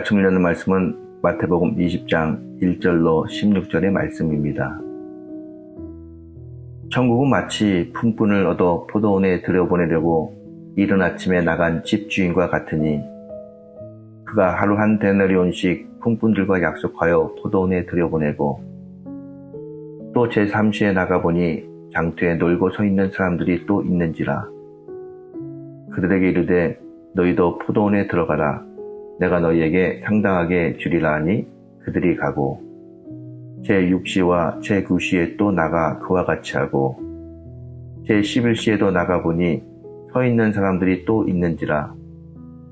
같이 읽는 말씀은 마태복음 20장 1절로 16절의 말씀입니다. 천국은 마치 품꾼을 얻어 포도원에 들여보내려고 이른 아침에 나간 집주인과 같으니 그가 하루 한 데나리온씩 품꾼들과 약속하여 포도원에 들여보내고 또 제3시에 나가보니 장터에 놀고 서 있는 사람들이 또 있는지라. 그들에게 이르되 너희도 포도원에 들어가라. 내가 너희에게 상당하게 주리라 하니 그들이 가고 제6시와 제9시에 또 나가 그와 같이 하고 제11시에도 나가보니 서 있는 사람들이 또 있는지라.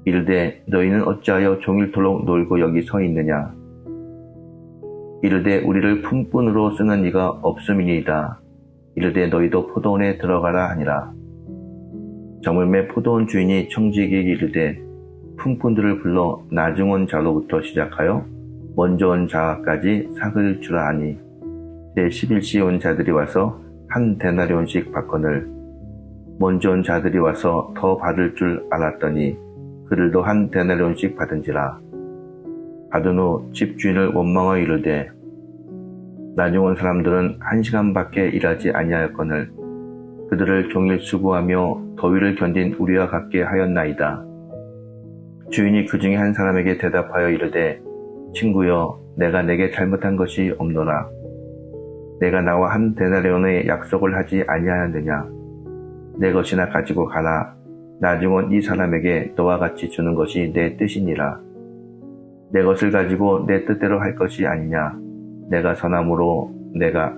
이르되 너희는 어찌하여 종일토록 놀고 여기 서 있느냐. 이르되 우리를 품꾼으로 쓰는 이가 없음이니이다. 이르되 너희도 포도원에 들어가라 하니라. 저물매 포도원 주인이 청지기에게 이르되 품꾼들을 불러 나중 온 자로부터 시작하여 먼저 온 자까지 삭을 주라 하니 제11시에 온 자들이 와서 한 데나리온씩 받거늘 먼저 온 자들이 와서 더 받을 줄 알았더니 그들도 한 데나리온씩 받은지라. 받은 후 집주인을 원망하여 이르되 나중 온 사람들은 1시간밖에 일하지 아니하였거늘 그들을 종일 수고하며 더위를 견딘 우리와 같게 하였나이다. 주인이 그 중에 한 사람에게 대답하여 이르되 친구여 내가 내게 잘못한 것이 없노라. 내가 나와 한 데나리온의 약속을 하지 아니하였느냐. 내 것이나 가지고 가라. 나중 온 이 사람에게 너와 같이 주는 것이 내 뜻이니라. 내 것을 가지고 내 뜻대로 할 것이 아니냐. 내가 선함으로 내가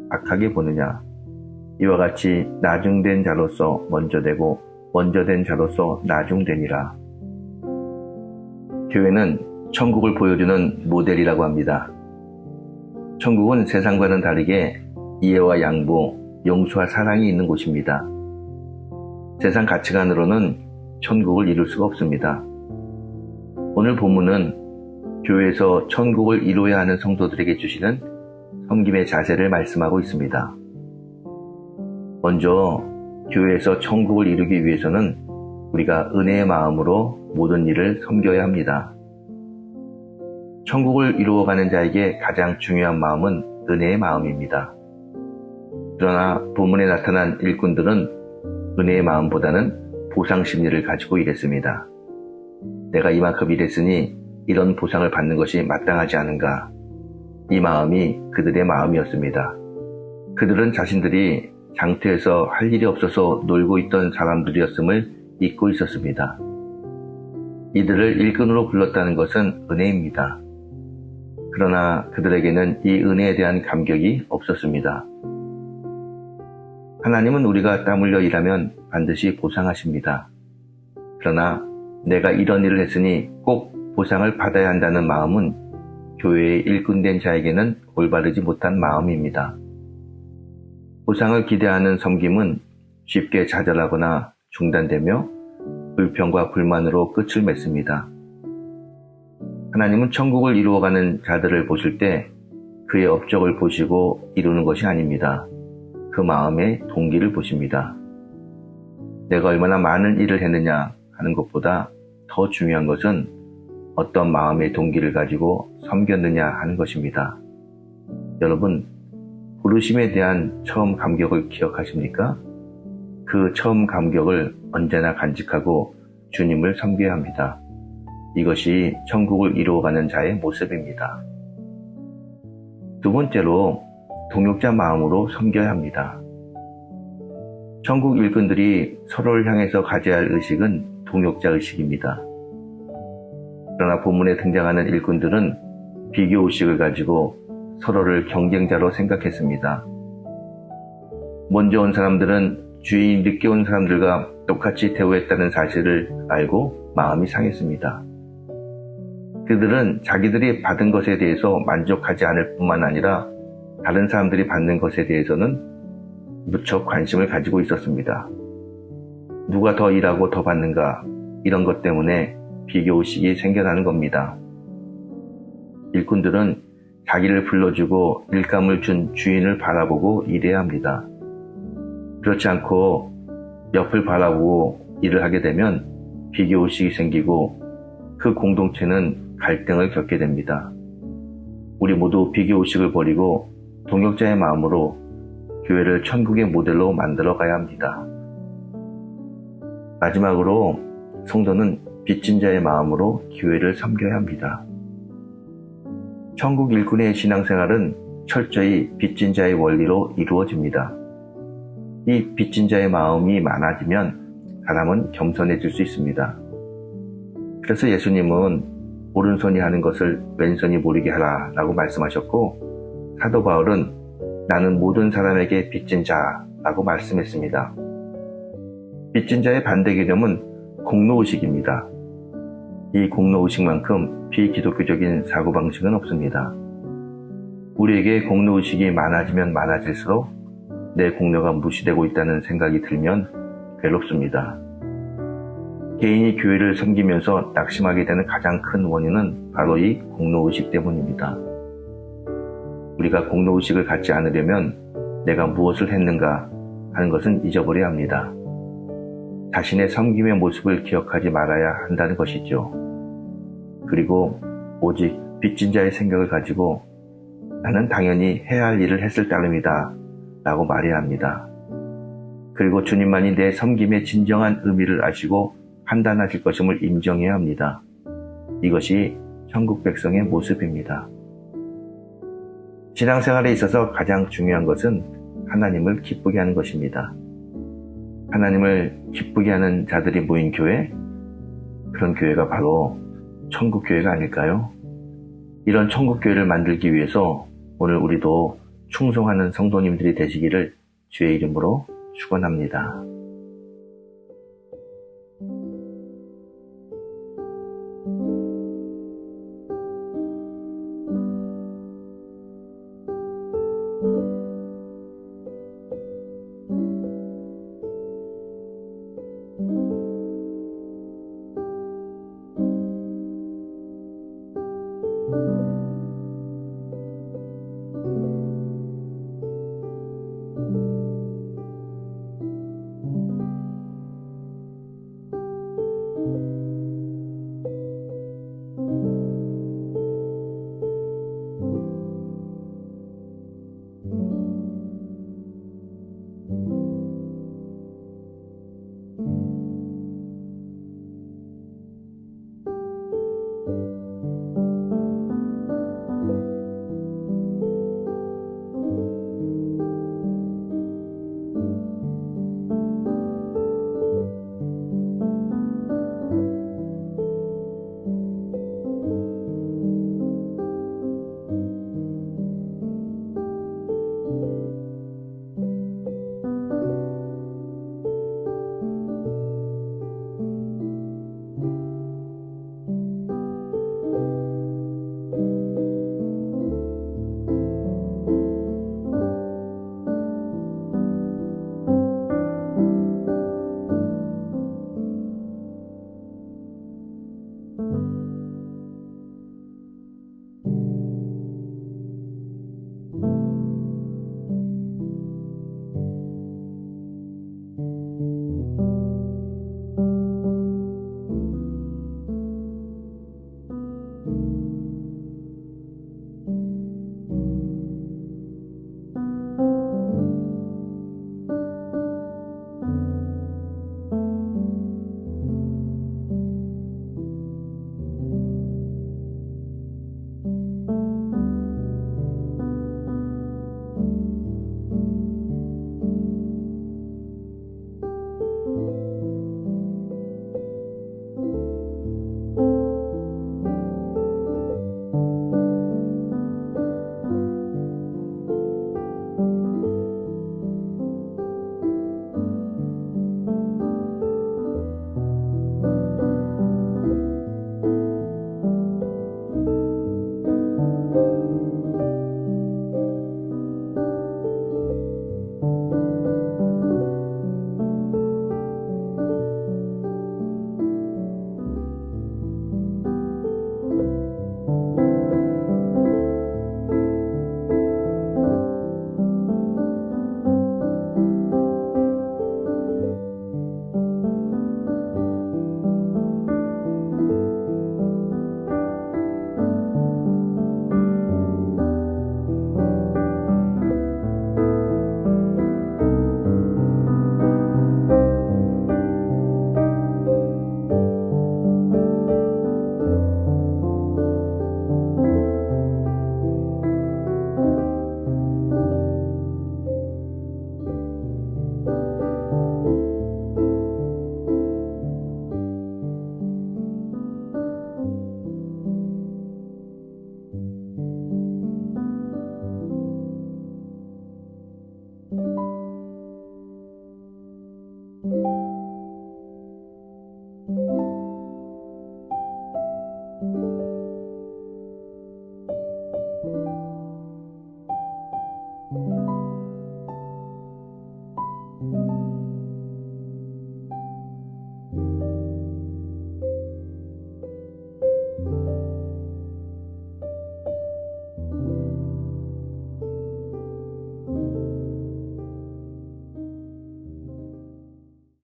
악하게 보느냐. 이와 같이 나중된 자로서 먼저 되고 먼저 된 자로서 나중되니라. 교회는 천국을 보여주는 모델이라고 합니다. 천국은 세상과는 다르게 이해와 양보, 용서와 사랑이 있는 곳입니다. 세상 가치관으로는 천국을 이룰 수가 없습니다. 오늘 본문은 교회에서 천국을 이루어야 하는 성도들에게 주시는 섬김의 자세를 말씀하고 있습니다. 먼저 교회에서 천국을 이루기 위해서는 우리가 은혜의 마음으로 모든 일을 섬겨야 합니다. 천국을 이루어가는 자에게 가장 중요한 마음은 은혜의 마음입니다. 그러나 본문에 나타난 일꾼들은 은혜의 마음보다는 보상 심리를 가지고 일했습니다. 내가 이만큼 일했으니 이런 보상을 받는 것이 마땅하지 않은가. 이 마음이 그들의 마음이었습니다. 그들은 자신들이 장터에서 할 일이 없어서 놀고 있던 사람들이었음을 잊고 있었습니다. 이들을 일꾼으로 불렀다는 것은 은혜입니다. 그러나 그들에게는 이 은혜에 대한 감격이 없었습니다. 하나님은 우리가 땀 흘려 일하면 반드시 보상하십니다. 그러나 내가 이런 일을 했으니 꼭 보상을 받아야 한다는 마음은 교회의 일꾼된 자에게는 올바르지 못한 마음입니다. 보상을 기대하는 섬김은 쉽게 좌절하거나 중단되며 불평과 불만으로 끝을 맺습니다. 하나님은 천국을 이루어가는 자들을 보실 때 그의 업적을 보시고 이루는 것이 아닙니다. 그 마음의 동기를 보십니다. 내가 얼마나 많은 일을 했느냐 하는 것보다 더 중요한 것은 어떤 마음의 동기를 가지고 섬겼느냐 하는 것입니다. 여러분, 부르심에 대한 처음 감격을 기억하십니까? 그 처음 감격을 언제나 간직하고 주님을 섬겨야 합니다. 이것이 천국을 이루어가는 자의 모습입니다. 두 번째로 동역자 마음으로 섬겨야 합니다. 천국 일꾼들이 서로를 향해서 가져야 할 의식은 동역자 의식입니다. 그러나 본문에 등장하는 일꾼들은 비교 의식을 가지고 서로를 경쟁자로 생각했습니다. 먼저 온 사람들은 주인이 늦게 온 사람들과 똑같이 대우했다는 사실을 알고 마음이 상했습니다. 그들은 자기들이 받은 것에 대해서 만족하지 않을 뿐만 아니라 다른 사람들이 받는 것에 대해서는 무척 관심을 가지고 있었습니다. 누가 더 일하고 더 받는가, 이런 것 때문에 비교의식이 생겨나는 겁니다. 일꾼들은 자기를 불러주고 일감을 준 주인을 바라보고 일해야 합니다. 그렇지 않고 옆을 바라보고 일을 하게 되면 비교의식이 생기고 그 공동체는 갈등을 겪게 됩니다. 우리 모두 비교의식을 버리고 동역자의 마음으로 교회를 천국의 모델로 만들어 가야 합니다. 마지막으로 성도는 빚진 자의 마음으로 교회를 섬겨야 합니다. 천국 일꾼의 신앙생활은 철저히 빚진 자의 원리로 이루어집니다. 이 빚진 자의 마음이 많아지면 사람은 겸손해질 수 있습니다. 그래서 예수님은 오른손이 하는 것을 왼손이 모르게 하라 라고 말씀하셨고, 사도 바울은 나는 모든 사람에게 빚진 자라고 말씀했습니다. 빚진 자의 반대 개념은 공로의식입니다. 이 공로의식만큼 비기독교적인 사고방식은 없습니다. 우리에게 공로의식이 많아지면 많아질수록 내 공로가 무시되고 있다는 생각이 들면 괴롭습니다. 개인이 교회를 섬기면서 낙심하게 되는 가장 큰 원인은 바로 이 공로의식 때문입니다. 우리가 공로의식을 갖지 않으려면 내가 무엇을 했는가 하는 것은 잊어버려야 합니다. 자신의 섬김의 모습을 기억하지 말아야 한다는 것이죠. 그리고 오직 빚진 자의 생각을 가지고 나는 당연히 해야 할 일을 했을 따름이다 라고 말해야 합니다. 그리고 주님만이 내 섬김의 진정한 의미를 아시고 판단하실 것임을 인정해야 합니다. 이것이 천국 백성의 모습입니다. 신앙생활에 있어서 가장 중요한 것은 하나님을 기쁘게 하는 것입니다. 하나님을 기쁘게 하는 자들이 모인 교회, 그런 교회가 바로 천국교회가 아닐까요? 이런 천국교회를 만들기 위해서 오늘 우리도 충성하는 성도님들이 되시기를 주의 이름으로 축원합니다.